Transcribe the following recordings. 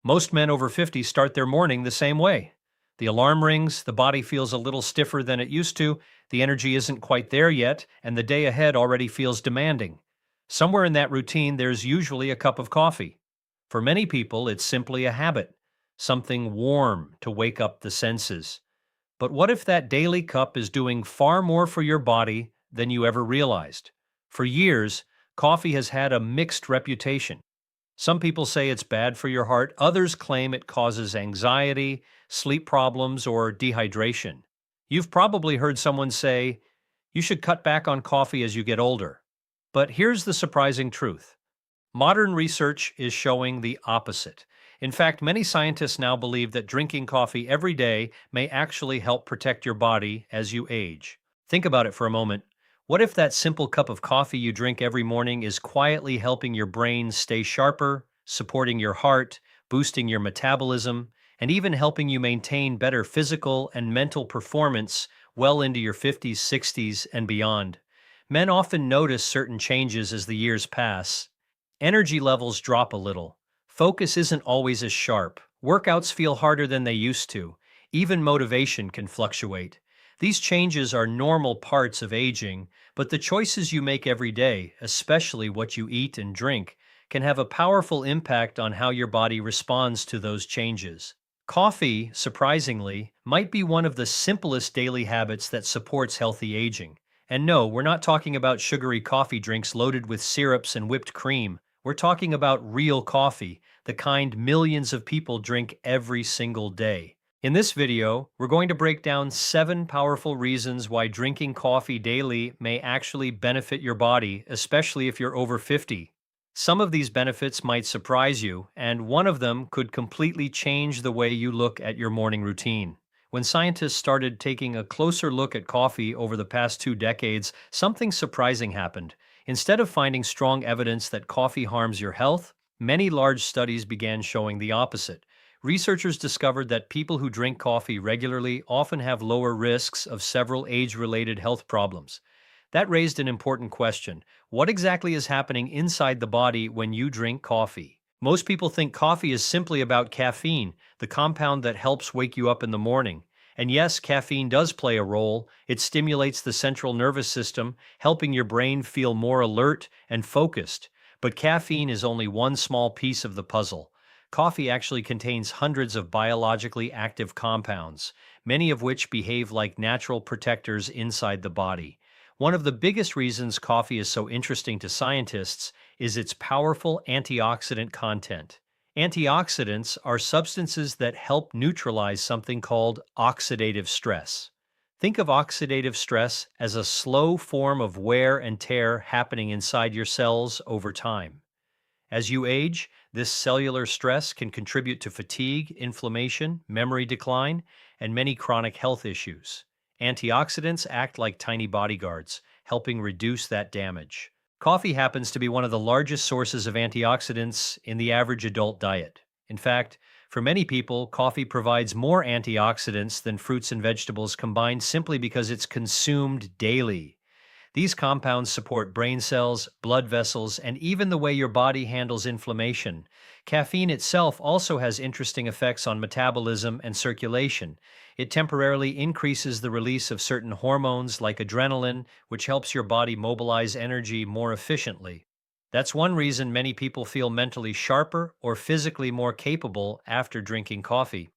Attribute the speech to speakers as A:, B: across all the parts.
A: Most men over 50 start their morning the same way. The alarm rings, the body feels a little stiffer than it used to, the energy isn't quite there yet, and the day ahead already feels demanding. Somewhere in that routine, there's usually a cup of coffee. For many people, it's simply a habit, something warm to wake up the senses. But what if that daily cup is doing far more for your body than you ever realized? For years, coffee has had a mixed reputation. Some people say it's bad for your heart, others claim it causes anxiety, sleep problems, or dehydration. You've probably heard someone say, you should cut back on coffee as you get older. But here's the surprising truth. Modern research is showing the opposite. In fact, many scientists now believe that drinking coffee every day may actually help protect your body as you age. Think about it for a moment. What if that simple cup of coffee you drink every morning is quietly helping your brain stay sharper, supporting your heart, boosting your metabolism, and even helping you maintain better physical and mental performance well into your 50s, 60s, and beyond? Men often notice certain changes as the years pass. Energy levels drop a little. Focus isn't always as sharp. Workouts feel harder than they used to. Even motivation can fluctuate. These changes are normal parts of aging, but the choices you make every day, especially what you eat and drink, can have a powerful impact on how your body responds to those changes. Coffee, surprisingly, might be one of the simplest daily habits that supports healthy aging. And no, we're not talking about sugary coffee drinks loaded with syrups and whipped cream. We're talking about real coffee, the kind millions of people drink every single day. In this video, we're going to break down 7 powerful reasons why drinking coffee daily may actually benefit your body, especially if you're over 50. Some of these benefits might surprise you, and one of them could completely change the way you look at your morning routine. When scientists started taking a closer look at coffee over the past 2 decades, something surprising happened. Instead of finding strong evidence that coffee harms your health, many large studies began showing the opposite. Researchers discovered that people who drink coffee regularly often have lower risks of several age-related health problems. That raised an important question. What exactly is happening inside the body when you drink coffee? Most people think coffee is simply about caffeine, the compound that helps wake you up in the morning. And yes, caffeine does play a role. It stimulates the central nervous system, helping your brain feel more alert and focused. But caffeine is only one small piece of the puzzle. Coffee actually contains hundreds of biologically active compounds, many of which behave like natural protectors inside the body. One of the biggest reasons coffee is so interesting to scientists is its powerful antioxidant content. Antioxidants are substances that help neutralize something called oxidative stress. Think of oxidative stress as a slow form of wear and tear happening inside your cells over time. As you age, this cellular stress can contribute to fatigue, inflammation, memory decline, and many chronic health issues. Antioxidants act like tiny bodyguards, helping reduce that damage. Coffee happens to be one of the largest sources of antioxidants in the average adult diet. In fact, for many people, coffee provides more antioxidants than fruits and vegetables combined simply because it's consumed daily. These compounds support brain cells, blood vessels, and even the way your body handles inflammation. Caffeine itself also has interesting effects on metabolism and circulation. It temporarily increases the release of certain hormones like adrenaline, which helps your body mobilize energy more efficiently. That's one reason many people feel mentally sharper or physically more capable after drinking coffee.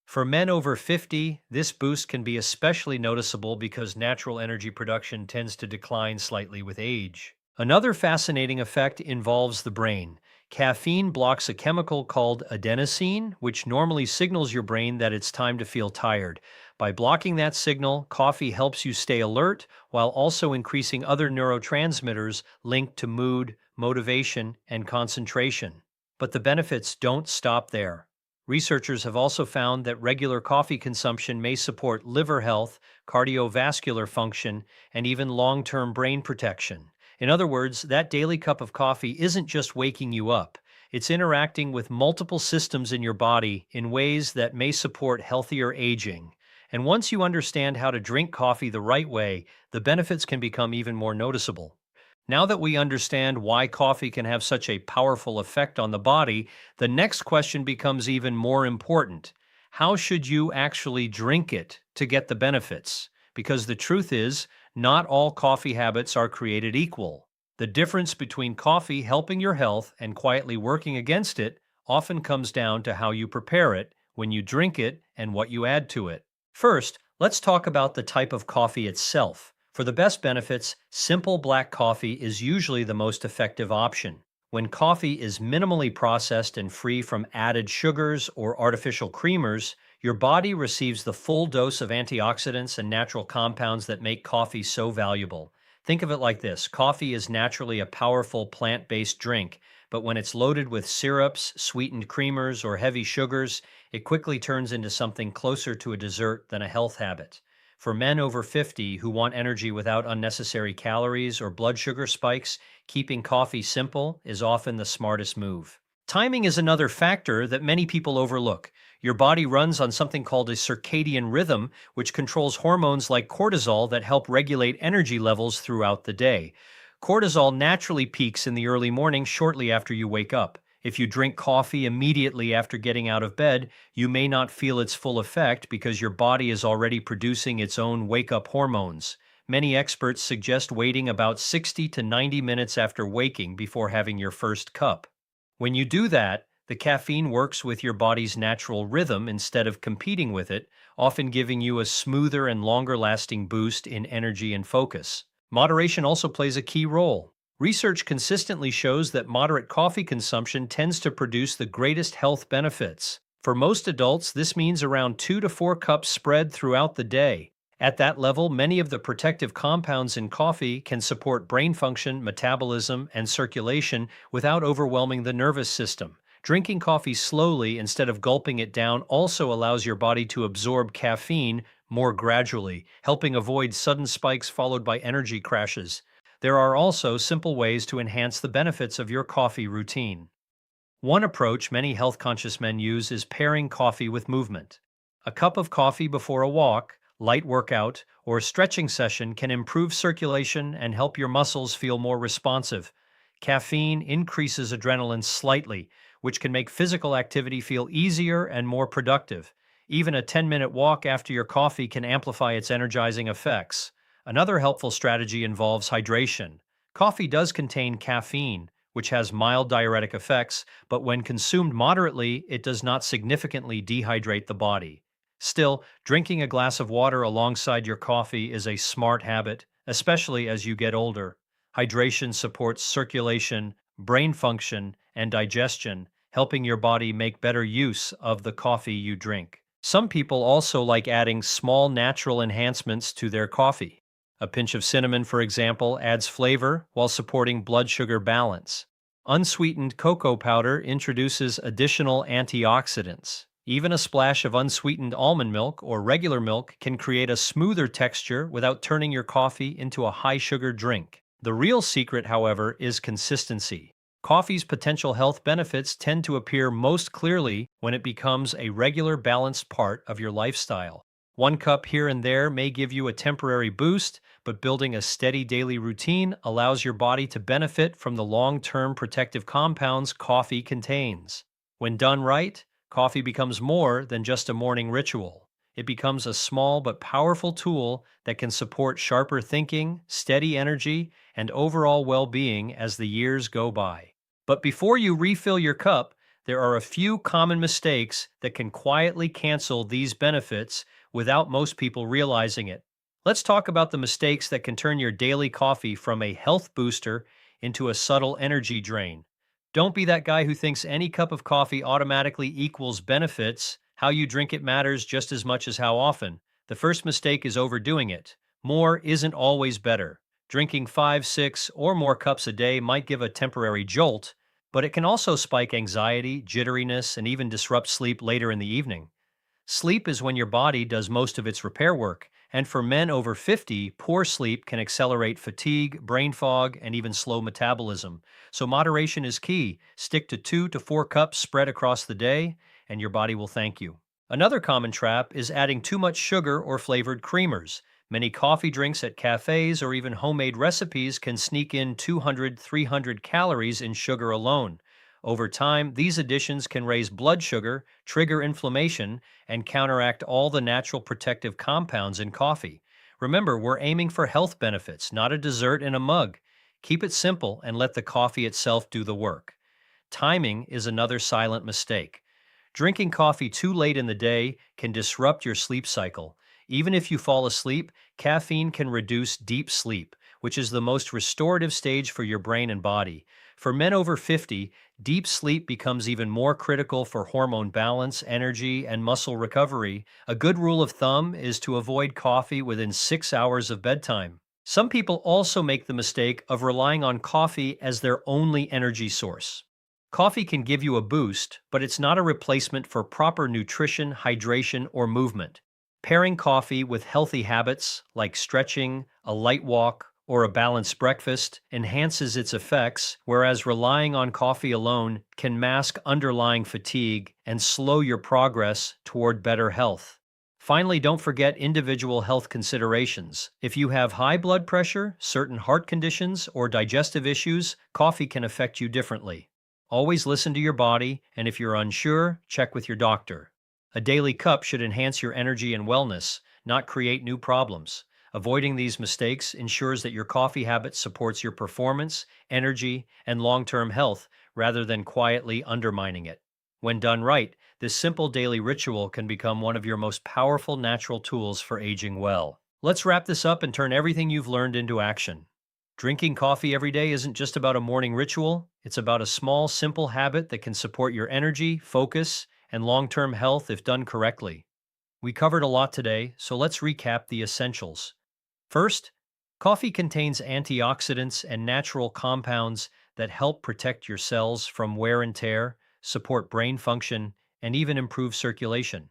A: For men over 50, this boost can be especially noticeable because natural energy production tends to decline slightly with age. Another fascinating effect involves the brain. Caffeine blocks a chemical called adenosine, which normally signals your brain that it's time to feel tired. By blocking that signal, coffee helps you stay alert while also increasing other neurotransmitters linked to mood, motivation, and concentration. But the benefits don't stop there. Researchers have also found that regular coffee consumption may support liver health, cardiovascular function, and even long-term brain protection. In other words, that daily cup of coffee isn't just waking you up. It's interacting with multiple systems in your body in ways that may support healthier aging. And once you understand how to drink coffee the right way, the benefits can become even more noticeable. Now that we understand why coffee can have such a powerful effect on the body, the next question becomes even more important. How should you actually drink it to get the benefits? Because the truth is, not all coffee habits are created equal. The difference between coffee helping your health and quietly working against it often comes down to how you prepare it, when you drink it, and what you add to it. First, let's talk about the type of coffee itself. For the best benefits, simple black coffee is usually the most effective option. When coffee is minimally processed and free from added sugars or artificial creamers, your body receives the full dose of antioxidants and natural compounds that make coffee so valuable. Think of it like this: coffee is naturally a powerful plant based drink, but when it's loaded with syrups, sweetened creamers, or heavy sugars, it quickly turns into something closer to a dessert than a health habit. For men over 50 who want energy without unnecessary calories or blood sugar spikes, keeping coffee simple is often the smartest move. Timing is another factor that many people overlook. Your body runs on something called a circadian rhythm, which controls hormones like cortisol that help regulate energy levels throughout the day. Cortisol naturally peaks in the early morning shortly after you wake up. If you drink coffee immediately after getting out of bed, you may not feel its full effect because your body is already producing its own wake-up hormones. Many experts suggest waiting about 60 to 90 minutes after waking before having your first cup. When you do that, the caffeine works with your body's natural rhythm instead of competing with it, often giving you a smoother and longer-lasting boost in energy and focus. Moderation also plays a key role. Research consistently shows that moderate coffee consumption tends to produce the greatest health benefits. For most adults, this means around 2 to 4 cups spread throughout the day. At that level, many of the protective compounds in coffee can support brain function, metabolism, and circulation without overwhelming the nervous system. Drinking coffee slowly instead of gulping it down also allows your body to absorb caffeine more gradually, helping avoid sudden spikes followed by energy crashes. There are also simple ways to enhance the benefits of your coffee routine. One approach many health-conscious men use is pairing coffee with movement. A cup of coffee before a walk, light workout, or stretching session can improve circulation and help your muscles feel more responsive. Caffeine increases adrenaline slightly, which can make physical activity feel easier and more productive. Even a 10-minute walk after your coffee can amplify its energizing effects. Another helpful strategy involves hydration. Coffee does contain caffeine, which has mild diuretic effects, but when consumed moderately, it does not significantly dehydrate the body. Still, drinking a glass of water alongside your coffee is a smart habit, especially as you get older. Hydration supports circulation, brain function, and digestion, helping your body make better use of the coffee you drink. Some people also like adding small natural enhancements to their coffee. A pinch of cinnamon, for example, adds flavor while supporting blood sugar balance. Unsweetened cocoa powder introduces additional antioxidants. Even a splash of unsweetened almond milk or regular milk can create a smoother texture without turning your coffee into a high-sugar drink. The real secret, however, is consistency. Coffee's potential health benefits tend to appear most clearly when it becomes a regular, balanced part of your lifestyle. One cup here and there may give you a temporary boost, but building a steady daily routine allows your body to benefit from the long-term protective compounds coffee contains. When done right, coffee becomes more than just a morning ritual. It becomes a small but powerful tool that can support sharper thinking, steady energy, and overall well-being as the years go by. But before you refill your cup, there are a few common mistakes that can quietly cancel these benefits without most people realizing it. Let's talk about the mistakes that can turn your daily coffee from a health booster into a subtle energy drain. Don't be that guy who thinks any cup of coffee automatically equals benefits. How you drink it matters just as much as how often. The first mistake is overdoing it. More isn't always better. Drinking 5, 6, or more cups a day might give a temporary jolt, but it can also spike anxiety, jitteriness, and even disrupt sleep later in the evening. Sleep is when your body does most of its repair work, and for men over 50, poor sleep can accelerate fatigue, brain fog, and even slow metabolism. So moderation is key. Stick to 2 to 4 cups spread across the day, and your body will thank you. Another common trap is adding too much sugar or flavored creamers. Many coffee drinks at cafes or even homemade recipes can sneak in 200, 300 calories in sugar alone. Over time, these additions can raise blood sugar, trigger inflammation, and counteract all the natural protective compounds in coffee. Remember, we're aiming for health benefits, not a dessert in a mug. Keep it simple and let the coffee itself do the work. Timing is another silent mistake. Drinking coffee too late in the day can disrupt your sleep cycle. Even if you fall asleep, caffeine can reduce deep sleep, which is the most restorative stage for your brain and body. For men over 50, deep sleep becomes even more critical for hormone balance, energy, and muscle recovery. A good rule of thumb is to avoid coffee within 6 hours of bedtime. Some people also make the mistake of relying on coffee as their only energy source. Coffee can give you a boost, but it's not a replacement for proper nutrition, hydration, or movement. Pairing coffee with healthy habits like stretching, a light walk, or a balanced breakfast enhances its effects, whereas relying on coffee alone can mask underlying fatigue and slow your progress toward better health. Finally, don't forget individual health considerations. If you have high blood pressure, certain heart conditions, or digestive issues, coffee can affect you differently. Always listen to your body, and if you're unsure, check with your doctor. A daily cup should enhance your energy and wellness, not create new problems. Avoiding these mistakes ensures that your coffee habit supports your performance, energy, and long-term health rather than quietly undermining it. When done right, this simple daily ritual can become one of your most powerful natural tools for aging well. Let's wrap this up and turn everything you've learned into action. Drinking coffee every day isn't just about a morning ritual, it's about a small, simple habit that can support your energy, focus, and long-term health if done correctly. We covered a lot today, so let's recap the essentials. First, coffee contains antioxidants and natural compounds that help protect your cells from wear and tear, support brain function, and even improve circulation.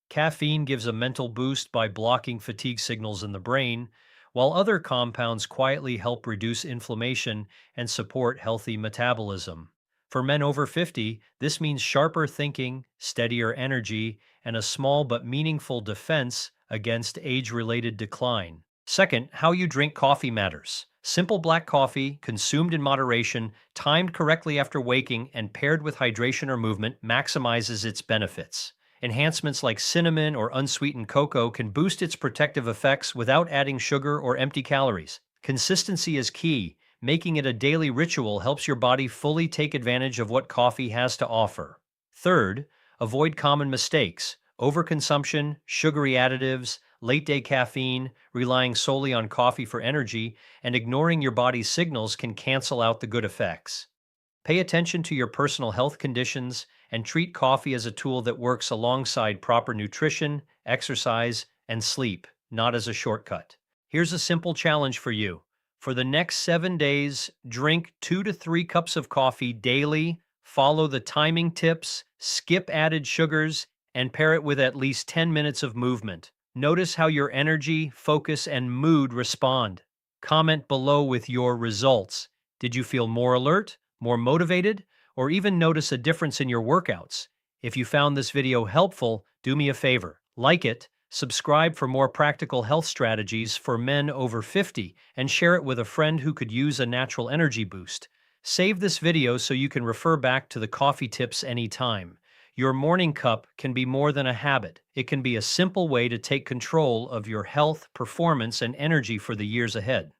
A: Caffeine gives a mental boost by blocking fatigue signals in the brain, while other compounds quietly help reduce inflammation and support healthy metabolism. For men over 50, this means sharper thinking, steadier energy, and a small but meaningful defense against age-related decline. Second, how you drink coffee matters. Simple black coffee, consumed in moderation, timed correctly after waking, and paired with hydration or movement maximizes its benefits. Enhancements like cinnamon or unsweetened cocoa can boost its protective effects without adding sugar or empty calories. Consistency is key. Making it a daily ritual helps your body fully take advantage of what coffee has to offer. Third, avoid common mistakes. Overconsumption, sugary additives, late-day caffeine, relying solely on coffee for energy, and ignoring your body's signals can cancel out the good effects. Pay attention to your personal health conditions and treat coffee as a tool that works alongside proper nutrition, exercise, and sleep, not as a shortcut. Here's a simple challenge for you. For the next 7 days, drink 2 to 3 cups of coffee daily, follow the timing tips, skip added sugars, and pair it with at least 10 minutes of movement. Notice how your energy, focus, and mood respond. Comment below with your results. Did you feel more alert, more motivated, or even notice a difference in your workouts? If you found this video helpful, do me a favor, like it, subscribe for more practical health strategies for men over 50, and share it with a friend who could use a natural energy boost. Save this video so you can refer back to the coffee tips anytime. Your morning cup can be more than a habit. It can be a simple way to take control of your health, performance, and energy for the years ahead.